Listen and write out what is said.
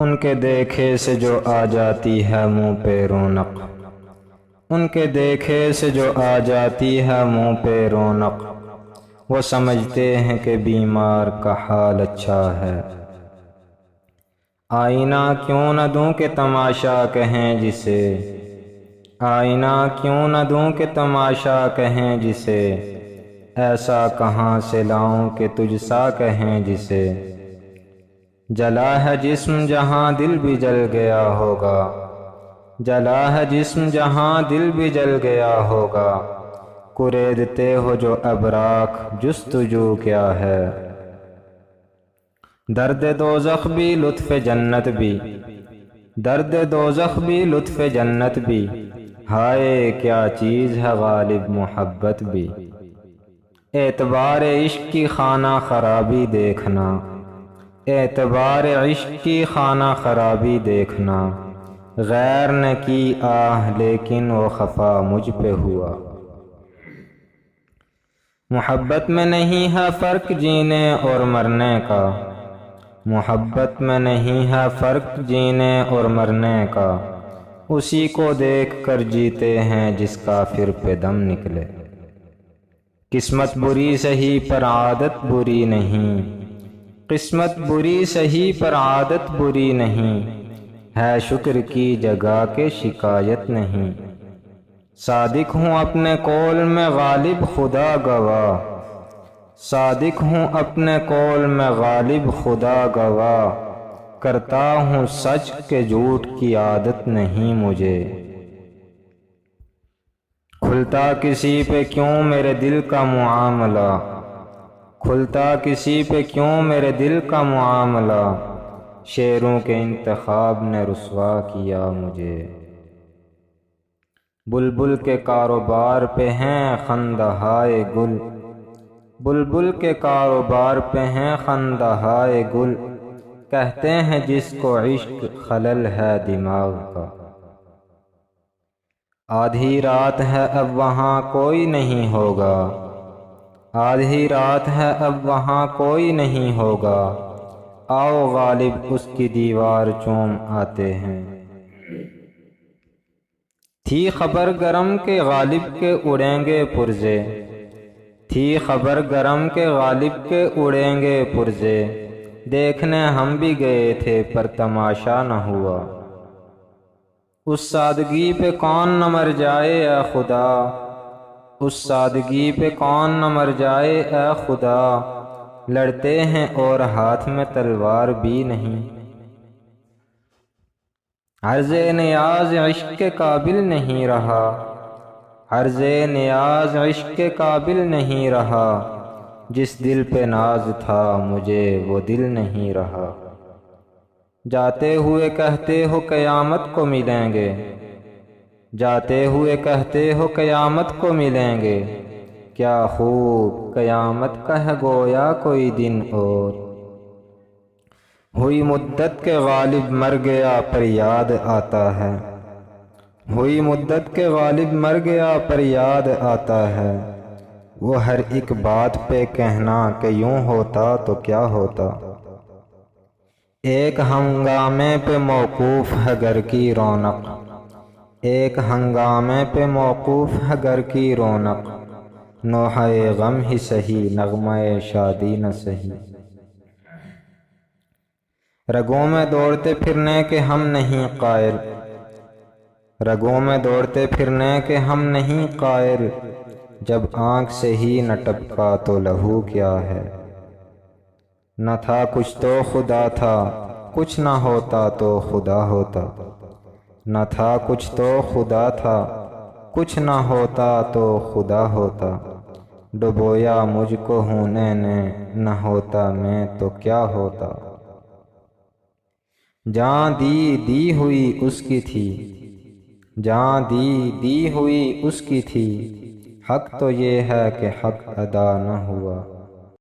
ان کے دیکھے سے جو آ جاتی ہے منہ پہ رونق، ان کے دیکھے سے جو آ جاتی ہے منہ پہ رونق، وہ سمجھتے ہیں کہ بیمار کا حال اچھا ہے۔ آئینہ کیوں نہ دوں کہ تماشا کہیں جسے، آئینہ کیوں نہ دوں کہ تماشا کہیں جسے، ایسا کہاں سے لاؤں کہ تجھ سا کہیں جسے۔ جلا ہے جسم جہاں دل بھی جل گیا ہوگا، جلا ہے جسم جہاں دل بھی جل گیا ہوگا، کریدتے ہو جو اب راکھ جستجو کیا ہے۔ درد دوزخ بھی لطف جنت بھی، درد دوزخ بھی لطف جنت بھی، ہائے کیا چیز ہے غالب محبت بھی۔ اعتبار عشق کی خانہ خرابی دیکھنا، اعتبار عشق کی خانہ خرابی دیکھنا، غیر نے کی آہ لیکن وہ خفا مجھ پہ ہوا۔ محبت میں نہیں ہے فرق جینے اور مرنے کا، محبت میں نہیں ہے فرق جینے اور مرنے کا، اسی کو دیکھ کر جیتے ہیں جس کافر پہ دم نکلے۔ قسمت بری سہی پر عادت بری نہیں، قسمت بری سہی پر عادت بری نہیں، ہے شکر کی جگہ کے شکایت نہیں۔ صادق ہوں اپنے قول میں غالب خدا گواہ، صادق ہوں اپنے قول میں غالب خدا گواہ، کرتا ہوں سچ کہ جھوٹ کی عادت نہیں مجھے۔ کھلتا کسی پہ کیوں میرے دل کا معاملہ، کھلتا کسی پہ کیوں میرے دل کا معاملہ، شعروں کے انتخاب نے رسوا کیا مجھے۔ بلبل کے کاروبار پہ ہیں خندہائے گل، بلبل کے کاروبار پہ ہیں خندہائے گل، کہتے ہیں جس کو عشق خلل ہے دماغ کا۔ آدھی رات ہے اب وہاں کوئی نہیں ہوگا، آدھی رات ہے اب وہاں کوئی نہیں ہوگا، آؤ غالب اس کی دیوار چوم آتے ہیں۔ تھی خبر گرم کے غالب کے اڑیں گے پرزے، تھی خبر گرم کے غالب کے اڑیں گے پرزے، دیکھنے ہم بھی گئے تھے پر تماشا نہ ہوا۔ اس سادگی پہ کون نہ مر جائے اے خدا، اس سادگی پہ کون نہ مر جائے اے خدا، لڑتے ہیں اور ہاتھ میں تلوار بھی نہیں۔ عرض نیاز عشق کے قابل نہیں رہا، عرض نیاز عشق کے قابل نہیں رہا، جس دل پہ ناز تھا مجھے وہ دل نہیں رہا۔ جاتے ہوئے کہتے ہو قیامت کو ملیں گے، جاتے ہوئے کہتے ہو قیامت کو ملیں گے، کیا خوب قیامت کا ہے گویا کوئی دن اور۔ ہوئی مدت کے غالب مر گیا پر یاد آتا ہے، ہوئی مدت کے غالب مر گیا پر یاد آتا ہے، وہ ہر ایک بات پہ کہنا کہ یوں ہوتا تو کیا ہوتا۔ ایک ہنگامے پہ موقوف ہے گھر کی رونق، ایک ہنگامے پہ موقوف ہے گھر کی رونق، نوحہ غم ہی سہی نغمہ شادی نہ سہی۔ رگوں میں دوڑتے پھرنے کے ہم نہیں قائل، رگوں میں دوڑتے پھرنے کے ہم نہیں قائل، جب آنکھ سے ہی نہ ٹپکا تو لہو کیا ہے۔ نہ تھا کچھ تو خدا تھا، کچھ نہ ہوتا تو خدا ہوتا، نہ تھا کچھ تو خدا تھا، کچھ نہ ہوتا تو خدا ہوتا، ڈبویا مجھ کو ہونے نے، نہ ہوتا میں تو کیا ہوتا۔ جاں دی ہوئی اس کی تھی، جاں دی ہوئی اس کی تھی، حق تو یہ ہے کہ حق ادا نہ ہوا۔